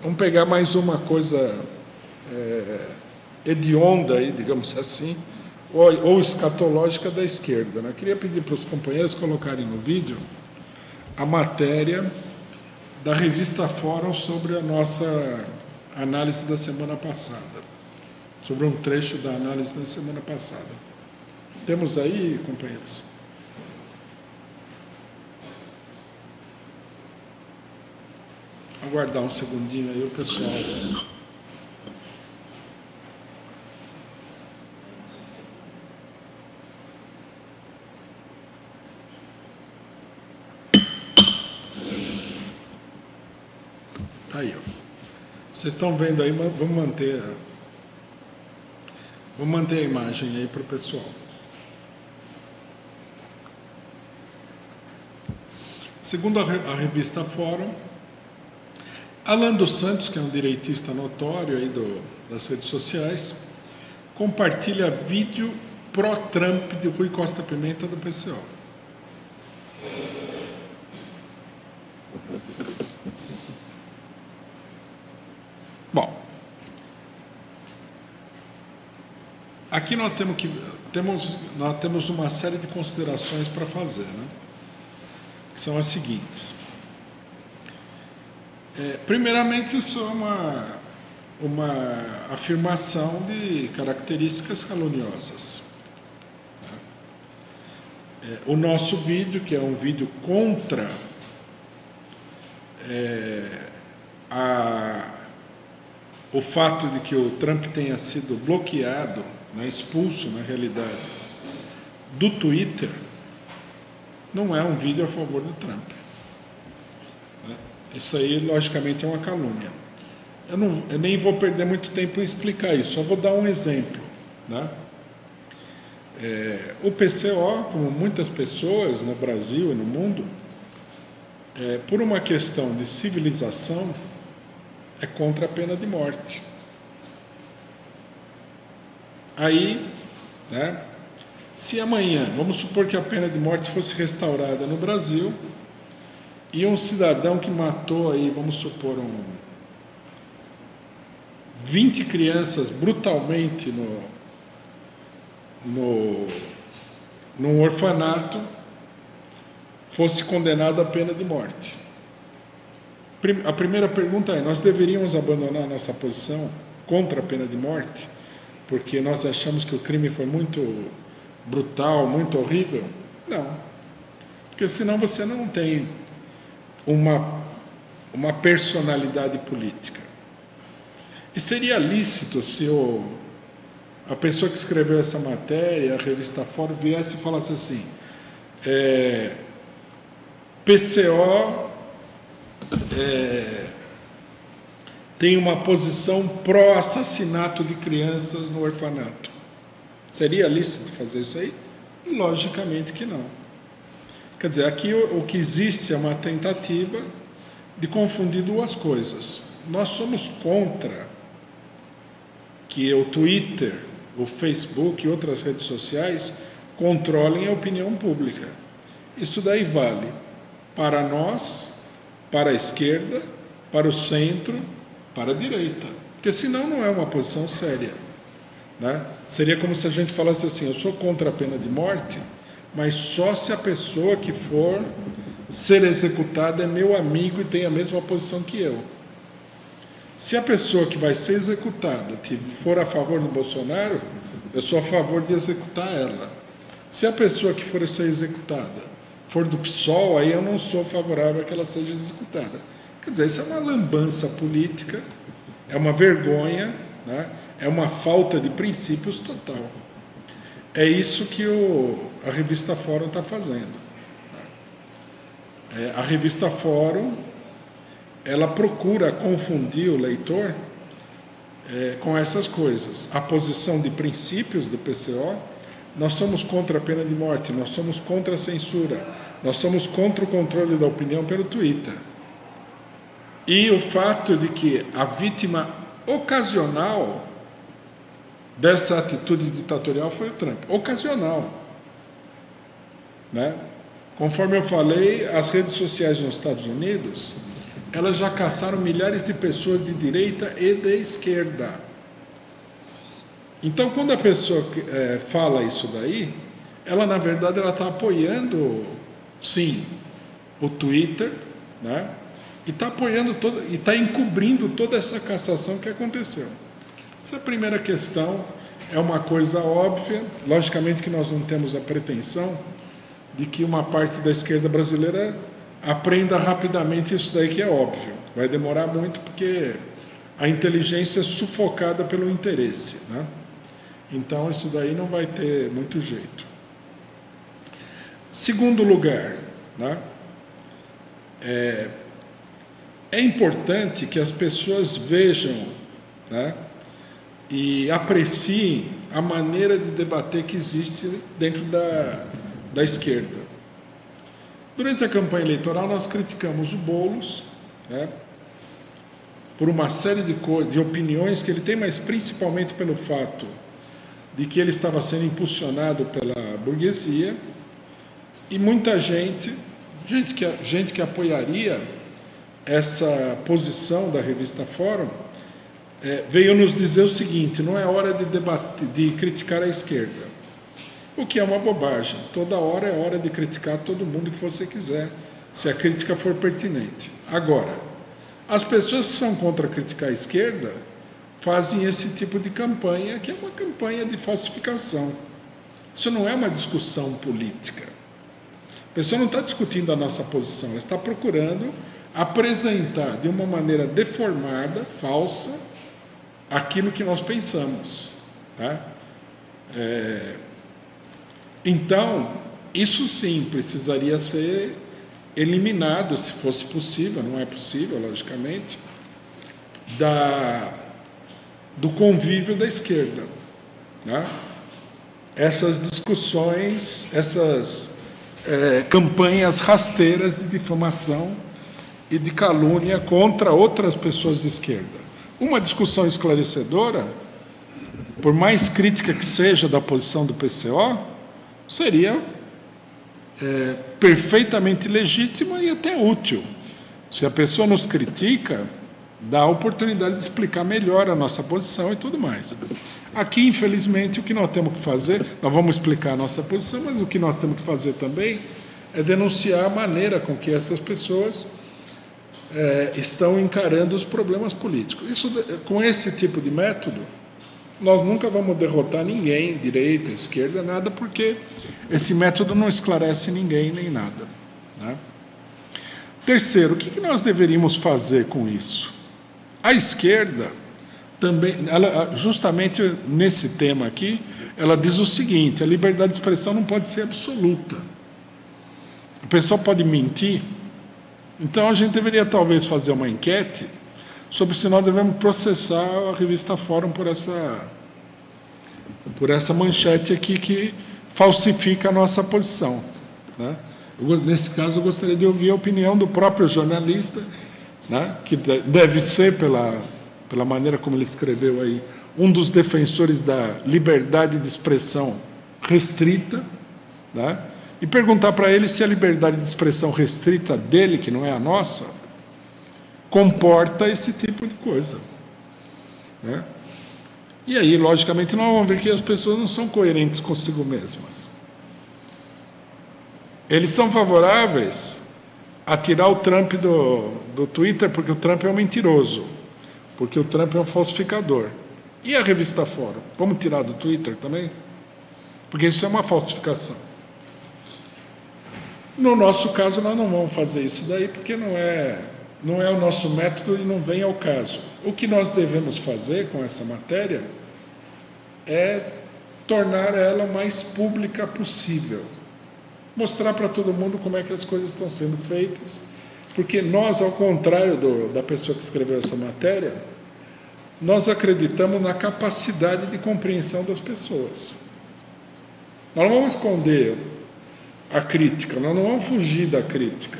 Vamos pegar mais uma coisa hedionda, aí, digamos assim, ou escatológica da esquerda. Eu queria pedir para os companheiros colocarem no vídeo a matéria da revista Fórum sobre a nossa análise da semana passada, sobre um trecho da análise da semana passada. Temos aí, companheiros? Aguardar um segundinho aí, o pessoal. Tá aí, ó. Vocês estão vendo aí, mas vamos manter a imagem aí para o pessoal. Segundo a revista Fórum, Alan dos Santos, que é um direitista notório aí das redes sociais, compartilha vídeo pró-Trump de Rui Costa Pimenta do PCO. Bom, aqui nós temos uma série de considerações para fazer, né? Que são as seguintes. Primeiramente, isso é uma afirmação de características caluniosas. O nosso vídeo, que é um vídeo contra o fato de que o Trump tenha sido bloqueado, né, expulso, na realidade, do Twitter, não é um vídeo a favor do Trump. Isso aí, logicamente, é uma calúnia. Eu nem vou perder muito tempo em explicar isso, só vou dar um exemplo, né? O PCO, como muitas pessoas no Brasil e no mundo, por uma questão de civilização, é contra a pena de morte. Aí, né, se amanhã, vamos supor que a pena de morte fosse restaurada no Brasil, e um cidadão que matou aí, vamos supor, 20 crianças brutalmente num orfanato, fosse condenado à pena de morte. A primeira pergunta é: nós deveríamos abandonar a nossa posição contra a pena de morte, porque nós achamos que o crime foi muito brutal, muito horrível? Não. Porque senão você não tem uma personalidade política. E seria lícito se a pessoa que escreveu essa matéria, a revista Fórum, viesse e falasse assim: PCO tem uma posição pró-assassinato de crianças no orfanato. Seria lícito fazer isso aí? Logicamente que não. Quer dizer, aqui o que existe é uma tentativa de confundir duas coisas. Nós somos contra que o Twitter, o Facebook e outras redes sociais controlem a opinião pública. Isso daí vale para nós, para a esquerda, para o centro, para a direita. Porque senão não é uma posição séria, né? Seria como se a gente falasse assim: eu sou contra a pena de morte, mas só se a pessoa que for ser executada é meu amigo e tem a mesma posição que eu. Se a pessoa que vai ser executada for a favor do Bolsonaro, eu sou a favor de executar ela. Se a pessoa que for ser executada for do PSOL, aí eu não sou favorável a que ela seja executada. Quer dizer, isso é uma lambança política, é uma vergonha, né? É uma falta de princípios total. É isso que a revista Fórum está fazendo. A revista Fórum, ela procura confundir o leitor com essas coisas. A posição de princípios do PCO: nós somos contra a pena de morte, nós somos contra a censura, nós somos contra o controle da opinião pelo Twitter. E o fato de que a vítima ocasional dessa atitude ditatorial foi o Trump. Ocasional. Né? Conforme eu falei, as redes sociais nos Estados Unidos elas já caçaram milhares de pessoas de direita e de esquerda. Então, quando a pessoa fala isso daí, ela, na verdade, ela está apoiando, sim, o Twitter, né? E está apoiando e está encobrindo toda essa cassação que aconteceu. Essa é a primeira questão, é uma coisa óbvia. Logicamente que nós não temos a pretensão de que uma parte da esquerda brasileira aprenda rapidamente isso daí, que é óbvio. Vai demorar muito porque a inteligência é sufocada pelo interesse, né? Então isso daí não vai ter muito jeito. Segundo lugar, né? É importante que as pessoas vejam, né, e apreciem a maneira de debater que existe dentro da esquerda. Durante a campanha eleitoral, nós criticamos o Boulos, né, por uma série de opiniões que ele tem, mas principalmente pelo fato de que ele estava sendo impulsionado pela burguesia, e muita gente que apoiaria essa posição da revista Fórum, veio nos dizer o seguinte: não é hora de debater, de criticar a esquerda. O que é uma bobagem. Toda hora é hora de criticar todo mundo que você quiser, se a crítica for pertinente. Agora, as pessoas que são contra criticar a esquerda fazem esse tipo de campanha, que é uma campanha de falsificação. Isso não é uma discussão política. A pessoa não está discutindo a nossa posição, ela está procurando apresentar de uma maneira deformada, falsa, aquilo que nós pensamos, tá? Então, isso sim precisaria ser eliminado, se fosse possível, não é possível, logicamente, do convívio da esquerda, né? Essas discussões, essas campanhas rasteiras de difamação e de calúnia contra outras pessoas de esquerda. Uma discussão esclarecedora, por mais crítica que seja da posição do PCO, seria perfeitamente legítima e até útil. Se a pessoa nos critica, dá a oportunidade de explicar melhor a nossa posição e tudo mais. Aqui, infelizmente, o que nós temos que fazer, nós vamos explicar a nossa posição, mas o que nós temos que fazer também é denunciar a maneira com que essas pessoas estão encarando os problemas políticos. Com esse tipo de método, nós nunca vamos derrotar ninguém, direita, esquerda, nada, porque esse método não esclarece ninguém nem nada, né? Terceiro, o que nós deveríamos fazer com isso? A esquerda também, ela, justamente nesse tema aqui, ela diz o seguinte: a liberdade de expressão não pode ser absoluta. A pessoa pode mentir. Então, a gente deveria, talvez, fazer uma enquete sobre se nós devemos processar a revista Fórum por essa manchete aqui que falsifica a nossa posição, né? Nesse caso, eu gostaria de ouvir a opinião do próprio jornalista, né, que deve ser, pela maneira como ele escreveu aí, um dos defensores da liberdade de expressão restrita, né? E perguntar para ele se a liberdade de expressão restrita dele, que não é a nossa, comporta esse tipo de coisa, né? E aí, logicamente, nós vamos ver que as pessoas não são coerentes consigo mesmas. Eles são favoráveis a tirar o Trump do Twitter porque o Trump é um mentiroso, porque o Trump é um falsificador. E a revista Fórum? Vamos tirar do Twitter também? Porque isso é uma falsificação. No nosso caso, nós não vamos fazer isso daí, porque não é o nosso método e não vem ao caso. O que nós devemos fazer com essa matéria é tornar ela o mais pública possível. Mostrar para todo mundo como é que as coisas estão sendo feitas, porque nós, ao contrário da pessoa que escreveu essa matéria, nós acreditamos na capacidade de compreensão das pessoas. Nós não vamos esconder a crítica, nós não vamos fugir da crítica.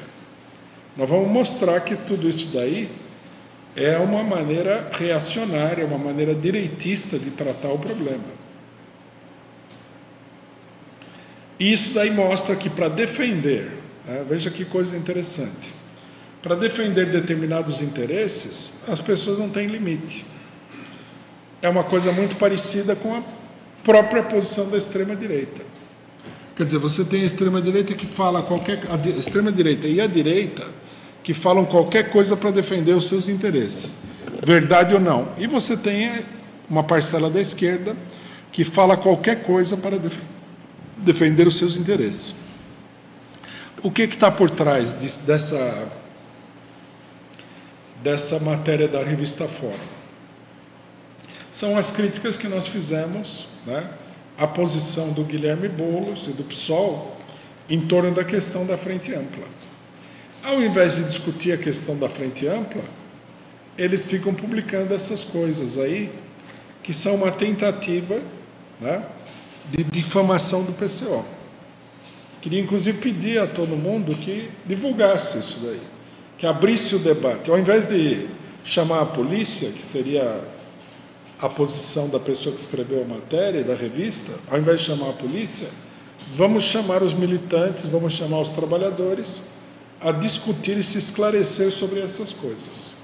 Nós vamos mostrar que tudo isso daí é uma maneira reacionária, uma maneira direitista de tratar o problema. E isso daí mostra que, para defender, né, veja que coisa interessante, para defender determinados interesses, as pessoas não têm limite. É uma coisa muito parecida com a própria posição da extrema-direita. Quer dizer, você tem a extrema-direita que fala a extrema-direita e a direita que falam qualquer coisa para defender os seus interesses, verdade ou não. E você tem uma parcela da esquerda que fala qualquer coisa para defender os seus interesses. O que está por trás dessa matéria da revista Fórum? São as críticas que nós fizemos, né, à posição do Guilherme Boulos e do PSOL em torno da questão da Frente Ampla. Ao invés de discutir a questão da Frente Ampla, eles ficam publicando essas coisas aí, que são uma tentativa, né, de difamação do PCO. Queria, inclusive, pedir a todo mundo que divulgasse isso daí, que abrisse o debate. Ao invés de chamar a polícia, que seria a posição da pessoa que escreveu a matéria da revista, ao invés de chamar a polícia, vamos chamar os militantes, vamos chamar os trabalhadores a discutir e se esclarecer sobre essas coisas.